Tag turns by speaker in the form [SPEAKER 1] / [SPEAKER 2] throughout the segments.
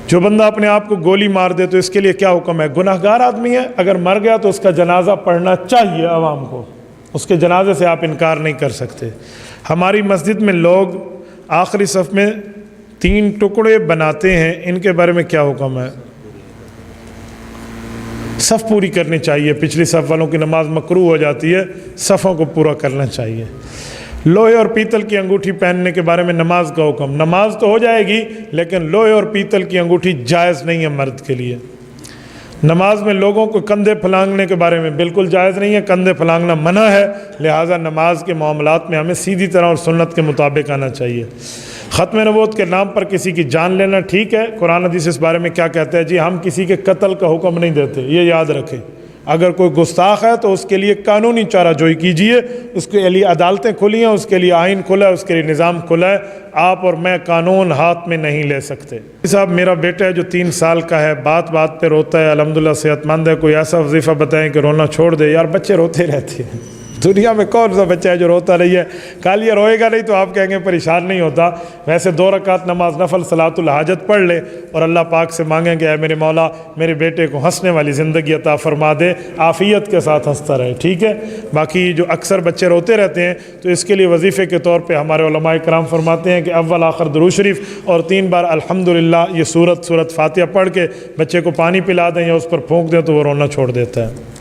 [SPEAKER 1] جو بندہ اپنے آپ کو گولی مار دے تو اس کے لیے کیا حکم ہے؟ گناہ گار آدمی ہے، اگر مر گیا تو اس کا جنازہ پڑھنا چاہیے عوام کو، اس کے جنازے سے آپ انکار نہیں کر سکتے۔ ہماری مسجد میں لوگ آخری صف میں 3 ٹکڑے بناتے ہیں، ان کے بارے میں کیا حکم ہے؟ صف پوری کرنی چاہیے، پچھلی صف والوں کی نماز مکروہ ہو جاتی ہے، صفوں کو پورا کرنا چاہیے۔ لوہے اور پیتل کی انگوٹھی پہننے کے بارے میں نماز کا حکم، نماز تو ہو جائے گی لیکن لوہے اور پیتل کی انگوٹھی جائز نہیں ہے مرد کے لیے۔ نماز میں لوگوں کو کندھے پھلانگنے کے بارے میں بالکل جائز نہیں ہے، کندھے پھلانگنا منع ہے، لہٰذا نماز کے معاملات میں ہمیں سیدھی طرح اور سنت کے مطابق آنا چاہیے۔ ختم نبوت کے نام پر کسی کی جان لینا ٹھیک ہے؟ قرآن حدیث اس بارے میں کیا کہتا ہے؟ جی ہم کسی کے قتل کا حکم نہیں دیتے، یہ یاد رکھیں۔ اگر کوئی گستاخ ہے تو اس کے لیے قانونی چارہ جوئی کیجیے، اس کے لیے عدالتیں کھلی ہیں، اس کے لیے آئین کھلا ہے، اس کے لیے نظام کھلا ہے، آپ اور میں قانون ہاتھ میں نہیں لے سکتے۔ صاحب میرا بیٹا ہے جو 3 سال کا ہے، بات بات پہ روتا ہے، الحمدللہ صحت مند ہے، کوئی ایسا وظیفہ بتائیں کہ رونا چھوڑ دے۔ یار بچے روتے رہتے ہیں، دنیا میں کون سا بچہ ہے جو روتا نہیں ہے؟ کل یہ روئے گا نہیں تو آپ کہیں گے پریشان نہیں ہوتا۔ ویسے 2 رکعت نماز نفل صلاۃ الحاجت پڑھ لے اور اللہ پاک سے مانگیں کہ اے میرے مولا میرے بیٹے کو ہنسنے والی زندگی عطا فرما دے، عافیت کے ساتھ ہنستا رہے، ٹھیک ہے؟ باقی جو اکثر بچے روتے رہتے ہیں تو اس کے لیے وظیفے کے طور پہ ہمارے علماء کرام فرماتے ہیں کہ اول آخر درود شریف اور 3 بار الحمدللہ یہ سورت فاتحہ پڑھ کے بچے کو پانی پلا دیں یا اس پر پھونک دیں تو وہ رونا چھوڑ دیتا ہے۔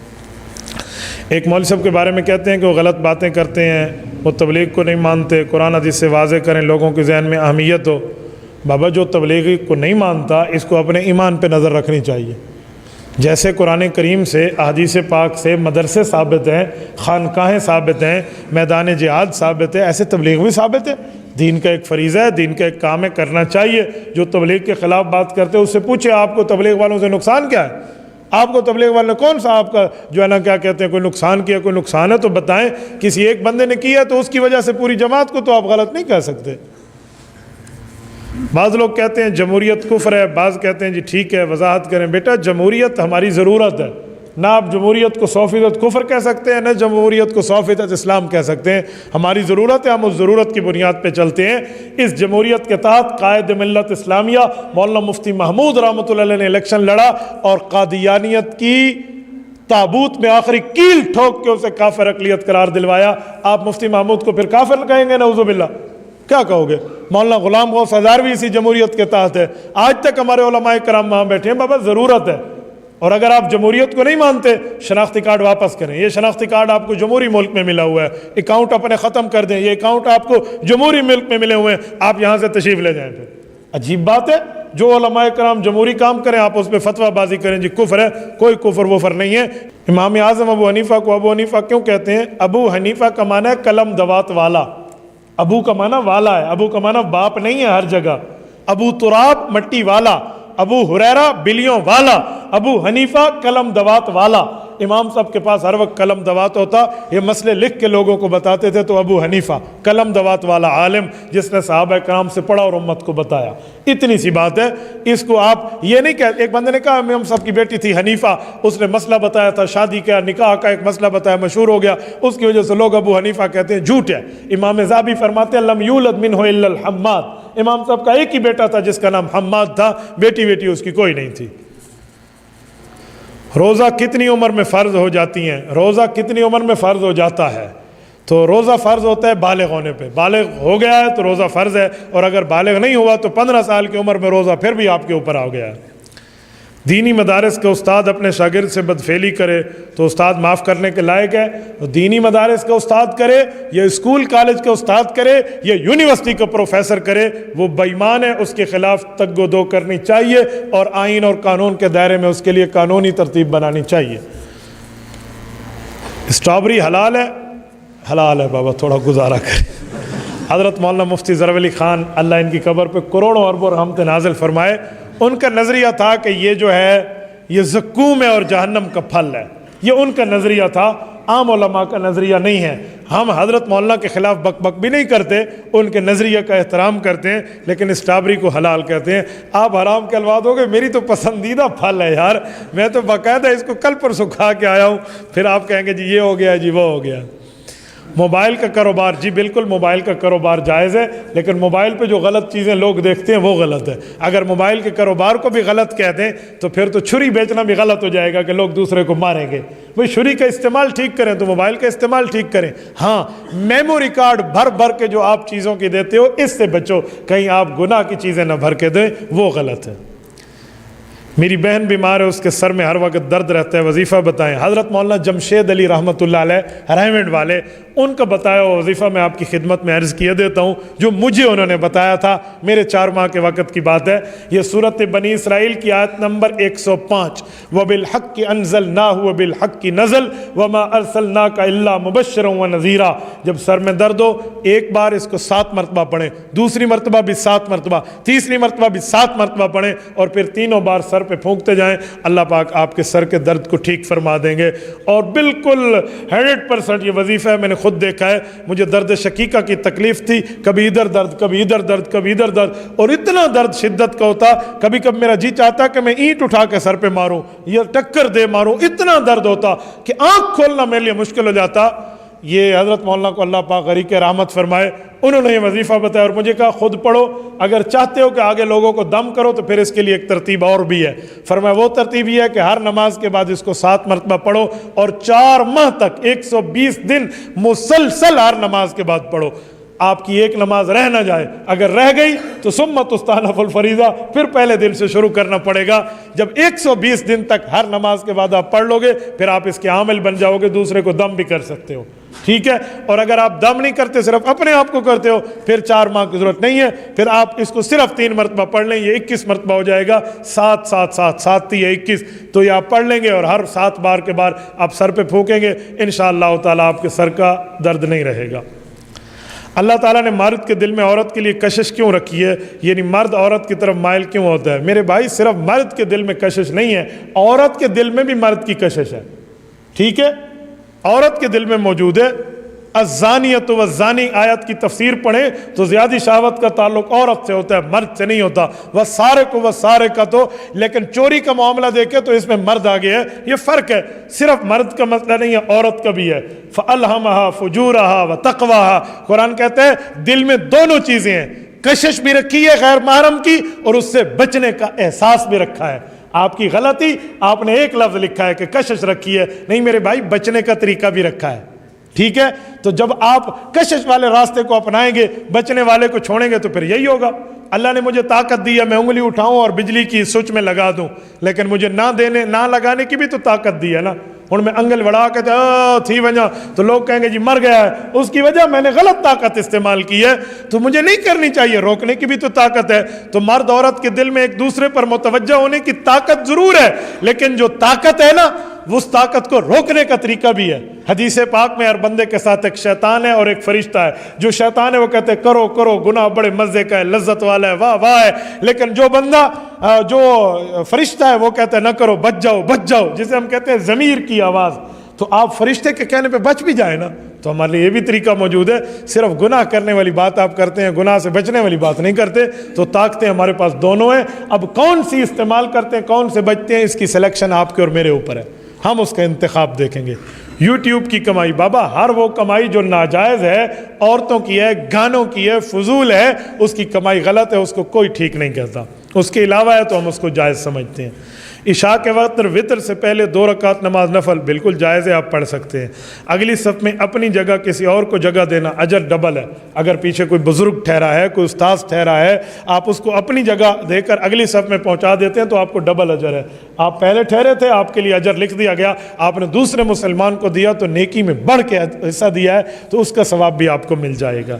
[SPEAKER 1] ایک مولوی صاحب کے بارے میں کہتے ہیں کہ وہ غلط باتیں کرتے ہیں، وہ تبلیغ کو نہیں مانتے، قرآن حدیث سے واضح کریں لوگوں کے ذہن میں اہمیت ہو۔ بابا جو تبلیغی کو نہیں مانتا اس کو اپنے ایمان پہ نظر رکھنی چاہیے۔ جیسے قرآن کریم سے، احادیث پاک سے مدرسے ثابت ہیں، خانقاہیں ثابت ہیں، میدان جہاد ثابت ہے، ایسے تبلیغ بھی ثابت ہے۔ دین کا ایک فریضہ ہے، دین کا ایک کام ہے، کرنا چاہیے۔ جو تبلیغ کے خلاف بات کرتے ہیں اس سے پوچھے آپ کو تبلیغ والوں سے نقصان کیا ہے؟ آپ کو تبلیغ والے کون سا آپ کا جو ہے نا کیا کہتے ہیں کوئی نقصان کیا؟ کوئی نقصان ہے تو بتائیں۔ کسی ایک بندے نے کیا تو اس کی وجہ سے پوری جماعت کو تو آپ غلط نہیں کہہ سکتے۔ بعض لوگ کہتے ہیں جمہوریت کفر ہے، بعض کہتے ہیں جی ٹھیک ہے وضاحت کریں۔ بیٹا جمہوریت ہماری ضرورت ہے، نہ آپ جمہوریت کو 100% کفر کہہ سکتے ہیں، نہ جمہوریت کو 100% اسلام کہہ سکتے ہیں۔ ہماری ضرورت ہے، ہم اس ضرورت کی بنیاد پہ چلتے ہیں۔ اس جمہوریت کے تحت قائد ملت اسلامیہ مولانا مفتی محمود رحمۃ اللہ علیہ نے الیکشن لڑا اور قادیانیت کی تابوت میں آخری کیل ٹھوک کے اسے کافر اقلیت قرار دلوایا۔ آپ مفتی محمود کو پھر کافر کہیں گے؟ نعوذ باللہ، کیا کہو گے؟ مولانا غلام غوث ہزاروی اسی جمہوریت کے تحت ہے، آج تک ہمارے علماء کرام وہاں بیٹھے ہیں۔ بابا ضرورت ہے، اور اگر آپ جمہوریت کو نہیں مانتے شناختی کارڈ واپس کریں۔ یہ شناختی کارڈ آپ کو جمہوری ملک میں ملا ہوا ہے، اکاؤنٹ اپنے ختم کر دیں، یہ اکاؤنٹ آپ کو جمہوری ملک میں ملے ہوئے ہیں، آپ یہاں سے تشریف لے جائیں۔ پھر عجیب بات ہے، جو علماء کرام جمہوری کام کریں آپ اس پہ فتویٰ بازی کریں جی کفر ہے۔ کوئی کفر وفر نہیں ہے۔ امام اعظم ابو حنیفہ کو ابو حنیفہ کیوں کہتے ہیں؟ ابو حنیفہ کا معنی ہے قلم دوات والا، ابو کا معنی والا ہے، ابو کا معنی باپ نہیں ہے ہر جگہ۔ ابو تراب مٹی والا، ابو ہریرہ بلیوں والا، ابو حنیفہ قلم دوات والا۔ امام صاحب کے پاس ہر وقت قلم دوات ہوتا، یہ مسئلے لکھ کے لوگوں کو بتاتے تھے۔ تو ابو حنیفہ قلم دوات والا عالم جس نے صحابہ کرام سے پڑھا اور امت کو بتایا، اتنی سی بات ہے۔ اس کو آپ یہ نہیں کہتے۔ ایک بندے نے کہا امام صاحب کی بیٹی تھی حنیفہ، اس نے مسئلہ بتایا تھا شادی کا، نکاح کا ایک مسئلہ بتایا، مشہور ہو گیا، اس کی وجہ سے لوگ ابو حنیفہ کہتے ہیں، جھوٹ ہے۔ امام ذہبی فرماتے ہیں لم یولد منہ الا الحماد، امام صاحب کا ایک ہی بیٹا تھا جس کا نام حماد تھا، بیٹی اس کی کوئی نہیں تھی۔ روزہ کتنی عمر میں فرض ہو جاتی ہیں؟ روزہ کتنی عمر میں فرض ہو جاتا ہے؟ تو روزہ فرض ہوتا ہے بالغ ہونے پہ۔ بالغ ہو گیا ہے تو روزہ فرض ہے، اور اگر بالغ نہیں ہوا تو 15 سال کی عمر میں روزہ پھر بھی آپ کے اوپر آ گیا ہے۔ دینی مدارس کا استاد اپنے شاگرد سے بدفعلی کرے تو استاد معاف کرنے کے لائق ہے؟ دینی مدارس کا استاد کرے یا اسکول کالج کا استاد کرے یا یونیورسٹی کا پروفیسر کرے، وہ بے ایمان ہے، اس کے خلاف تگ و دو کرنی چاہیے اور آئین اور قانون کے دائرے میں اس کے لیے قانونی ترتیب بنانی چاہیے۔ اسٹرابری حلال ہے؟ حلال ہے بابا، تھوڑا گزارا کرے۔ حضرت مولانا مفتی ظفر علی خان اللہ ان کی قبر پہ کروڑوں اربوں رحمت نازل فرمائے، ان کا نظریہ تھا کہ یہ جو ہے یہ زقوم ہے اور جہنم کا پھل ہے، یہ ان کا نظریہ تھا، عام علماء کا نظریہ نہیں ہے۔ ہم حضرت مولانا کے خلاف بک بک بھی نہیں کرتے، ان کے نظریہ کا احترام کرتے ہیں، لیکن اسٹرابری کو حلال کہتے ہیں۔ آپ حرام کے الفاظ ہو گئے، میری تو پسندیدہ پھل ہے یار، میں تو باقاعدہ اس کو کل پرسوں کھا کے آیا ہوں، پھر آپ کہیں گے جی یہ ہو گیا جی وہ ہو گیا۔ موبائل کا کاروبار، جی بالکل موبائل کا کاروبار جائز ہے، لیکن موبائل پہ جو غلط چیزیں لوگ دیکھتے ہیں وہ غلط ہے۔ اگر موبائل کے کاروبار کو بھی غلط کہہ دیں تو پھر تو چھری بیچنا بھی غلط ہو جائے گا کہ لوگ دوسرے کو ماریں گے۔ بھئی چھری کا استعمال ٹھیک کریں تو موبائل کا استعمال ٹھیک کریں۔ ہاں، میموری کارڈ بھر بھر کے جو آپ چیزوں کی دیتے ہو اس سے بچو، کہیں آپ گناہ کی چیزیں نہ بھر کے دیں، وہ غلط ہے۔ میری بہن بیمار ہے، اس کے سر میں ہر وقت درد رہتا ہے، وظیفہ بتائیں۔ حضرت مولانا جمشید علی رحمۃ اللہ علیہ رحمت والے، ان کا بتایا ہوا وظیفہ میں آپ کی خدمت میں عرض کیے دیتا ہوں، جو مجھے انہوں نے بتایا تھا، میرے 4 ماہ کے وقت کی بات ہے۔ یہ سورۃ بنی اسرائیل کی آیت نمبر 105، وَبِالْحَقِّ أَنزَلْنَاهُ وَبِالْحَقِّ نَزَلَ وَمَا أَرْسَلْنَاكَ إِلَّا مُبَشِّرًا وَنَذِيرًا۔ جب سر میں درد ہو ایک بار اس کو 7 مرتبہ پڑھیں، دوسری مرتبہ بھی 7 مرتبہ، تیسری مرتبہ بھی 7 مرتبہ پڑھیں، اور پھر تینوں بار سر پہ پھونکتے جائیں، اللہ پاک آپ کے سر کے درد کو ٹھیک فرما دیں گے۔ اور بالکل 100% یہ وظیفہ ہے، میں نے خود دیکھا ہے۔ مجھے درد شقیقہ کی تکلیف تھی، کبھی ادھر درد، کبھی ادھر درد، کبھی ادھر درد، اور اتنا درد شدت کا ہوتا، کبھی کبھی میرا جی چاہتا کہ میں اینٹ اٹھا کے سر پہ ماروں یا ٹکر دے ماروں، اتنا درد ہوتا کہ آنکھ کھولنا میرے لیے مشکل ہو جاتا۔ یہ حضرت مولانا کو اللہ پاک غریق رحمت فرمائے، انہوں نے یہ وظیفہ بتایا اور مجھے کہا خود پڑھو، اگر چاہتے ہو کہ آگے لوگوں کو دم کرو تو پھر اس کے لیے ایک ترتیب اور بھی ہے۔ فرمایا وہ ترتیب یہ ہے کہ ہر نماز کے بعد اس کو 7 مرتبہ پڑھو، اور 4 ماہ تک 120 دن مسلسل ہر نماز کے بعد پڑھو۔ آپ کی ایک نماز رہ نہ جائے، اگر رہ گئی تو ثم تستأنف الفریضہ، پھر پہلے دن سے شروع کرنا پڑے گا۔ جب 120 دن تک ہر نماز کے بعد آپ پڑھ لو گے، پھر آپ اس کے عامل بن جاؤ گے، دوسرے کو دم بھی کر سکتے ہو، ٹھیک ہے۔ اور اگر آپ دم نہیں کرتے، صرف اپنے آپ کو کرتے ہو، پھر 4 ماہ کی ضرورت نہیں ہے، پھر آپ اس کو صرف 3 مرتبہ پڑھ لیں، یہ 21 مرتبہ ہو جائے گا۔ 7 7 7 7 3 21، تو یہ آپ پڑھ لیں گے اور ہر 7 بار کے بعد آپ سر پہ پھونکیں گے، انشاءاللہ تعالیٰ آپ کے سر کا درد نہیں رہے گا۔ اللہ تعالیٰ نے مرد کے دل میں عورت کے لیے کشش کیوں رکھی ہے؟ یعنی مرد عورت کی طرف مائل کیوں ہوتا ہے؟ میرے بھائی صرف مرد کے دل میں کشش نہیں ہے، عورت کے دل میں بھی مرد کی کشش ہے، ٹھیک ہے؟ عورت کے دل میں موجود ہے۔ الزانیۃ والزانی آیت کی تفسیر پڑھیں تو زیادہ شہوت کا تعلق عورت سے ہوتا ہے، مرد سے نہیں ہوتا۔ والسارق والسارقۃ، لیکن چوری کا معاملہ دیکھیں تو اس میں مرد آگے ہے، یہ فرق ہے، صرف مرد کا مسئلہ نہیں ہے، عورت کا بھی ہے۔ فَأَلْهَمَهَا فُجُورَهَا وَتَقْوَاهَا، قرآن کہتا ہے دل میں دونوں چیزیں ہیں، کشش بھی رکھی ہے غیر محرم کی، اور اس سے بچنے کا احساس بھی رکھا ہے۔ آپ کی غلطی، آپ نے ایک لفظ لکھا ہے کہ کشش رکھی ہے، نہیں میرے بھائی، بچنے کا طریقہ بھی رکھا ہے، ٹھیک ہے؟ تو جب آپ کشش والے راستے کو اپنائیں گے، بچنے والے کو چھوڑیں گے، تو پھر یہی ہوگا۔ اللہ نے مجھے طاقت دی ہے، میں انگلی اٹھاؤں اور بجلی کی سوئچ میں لگا دوں، لیکن مجھے نہ لگانے کی بھی تو طاقت دی ہے نا۔ اور میں انگل بڑھا کے تھی وجہ تو لوگ کہیں گے جی مر گیا ہے، اس کی وجہ میں نے غلط طاقت استعمال کی ہے، تو مجھے نہیں کرنی چاہیے، روکنے کی بھی تو طاقت ہے۔ تو مرد عورت کے دل میں ایک دوسرے پر متوجہ ہونے کی طاقت ضرور ہے، لیکن جو طاقت ہے نا، اس طاقت کو روکنے کا طریقہ بھی ہے۔ حدیث پاک میں ہر بندے کے ساتھ ایک شیطان ہے اور ایک فرشتہ ہے۔ جو شیطان ہے وہ کہتے ہیں کرو کرو، گناہ بڑے مزے کا ہے، لذت والا ہے، واہ واہ ہے، لیکن جو بندہ جو فرشتہ ہے وہ کہتا ہے نہ کرو، بچ جاؤ بچ جاؤ، جسے ہم کہتے ہیں ضمیر کی آواز۔ تو آپ فرشتے کے کہنے پہ بچ بھی جائیں نا، تو ہمارے لیے یہ بھی طریقہ موجود ہے۔ صرف گناہ کرنے والی بات آپ کرتے ہیں، گناہ سے بچنے والی بات نہیں کرتے، تو طاقتیں ہمارے پاس دونوں ہیں۔ اب کون سی استعمال کرتے ہیں، کون سے بچتے ہیں، اس کی سلیکشن آپ کے اور میرے اوپر ہے، ہم اس کا انتخاب دیکھیں گے۔ یوٹیوب کی کمائی، بابا ہر وہ کمائی جو ناجائز ہے، عورتوں کی ہے، گانوں کی ہے، فضول ہے، اس کی کمائی غلط ہے، اس کو کوئی ٹھیک نہیں کہتا۔ اس کے علاوہ ہے تو ہم اس کو جائز سمجھتے ہیں۔ عشاء کے وقت وطر سے پہلے 2 رکعت نماز نفل بالکل جائز ہے، آپ پڑھ سکتے ہیں۔ اگلی صف میں اپنی جگہ کسی اور کو جگہ دینا اجر ڈبل ہے۔ اگر پیچھے کوئی بزرگ ٹھہرا ہے، کوئی استاذ ٹھہرا ہے، آپ اس کو اپنی جگہ دے کر اگلی صف میں پہنچا دیتے ہیں تو آپ کو ڈبل اجر ہے۔ آپ پہلے ٹھہرے تھے، آپ کے لیے اجر لکھ دیا گیا، آپ نے دوسرے مسلمان کو دیا تو نیکی میں بڑھ کے حصہ دیا ہے، تو اس کا ثواب بھی آپ کو مل جائے گا۔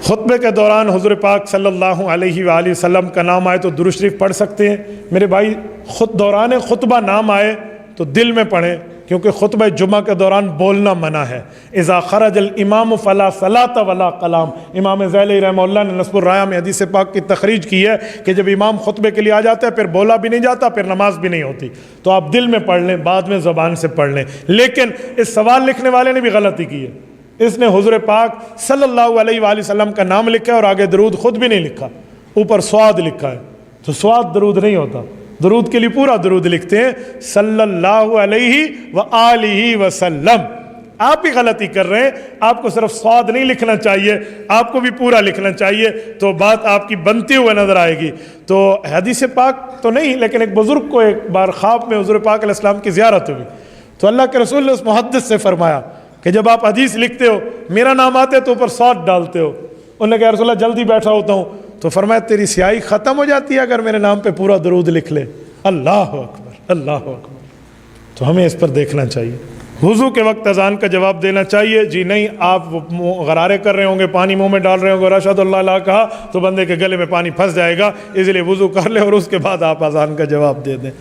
[SPEAKER 1] خطبے کے دوران حضور پاک صلی اللہ علیہ وآلہ وسلم کا نام آئے تو درود شریف پڑھ سکتے ہیں؟ میرے بھائی دوران خطبہ نام آئے تو دل میں پڑھیں، کیونکہ خطبہ جمعہ کے دوران بولنا منع ہے۔ اذا خرج الامام فلا صلاۃ ولا کلام، امام ذیلی رحمہ اللہ نے نصب الرایہ میں حدیث پاک کی تخریج کی ہے کہ جب امام خطبے کے لیے آ جاتا ہے پھر بولا بھی نہیں جاتا، پھر نماز بھی نہیں ہوتی، تو آپ دل میں پڑھ لیں، بعد میں زبان سے پڑھ لیں۔ لیکن اس سوال لکھنے والے نے بھی غلطی کی ہے، اس نے حضور پاک صلی اللہ علیہ وآلہ وسلم کا نام لکھا ہے اور آگے درود خود بھی نہیں لکھا، اوپر سواد لکھا ہے، تو سواد درود نہیں ہوتا۔ درود کے لیے پورا درود لکھتے ہیں صلی اللہ علیہ وآلہ وسلم۔ آپ بھی غلطی کر رہے ہیں، آپ کو صرف صاد نہیں لکھنا چاہیے، آپ کو بھی پورا لکھنا چاہیے، تو بات آپ کی بنتی ہوئے نظر آئے گی۔ تو حدیث پاک تو نہیں، لیکن ایک بزرگ کو ایک بار خواب میں حضور پاک علیہ السلام کی زیارت ہوئی، تو اللہ کے رسول نے اس محدث سے فرمایا کہ جب آپ حدیث لکھتے ہو میرا نام آتے تو اوپر صاد ڈالتے ہو۔ انہوں نے کہا یا رسول اللہ جلدی بیٹھا ہوتا ہوں، تو فرمایا تیری سیاہی ختم ہو جاتی ہے اگر میرے نام پہ پورا درود لکھ لے۔ اللہ اکبر، اللہ اکبر۔ تو ہمیں اس پر دیکھنا چاہیے۔ وضو کے وقت اذان کا جواب دینا چاہیے؟ جی نہیں، آپ غرارے کر رہے ہوں گے، پانی منہ میں ڈال رہے ہوں گے اور اشہد اللہ الہ کہا تو بندے کے گلے میں پانی پھنس جائے گا، اس لیے وضو کر لے اور اس کے بعد آپ اذان کا جواب دے دیں۔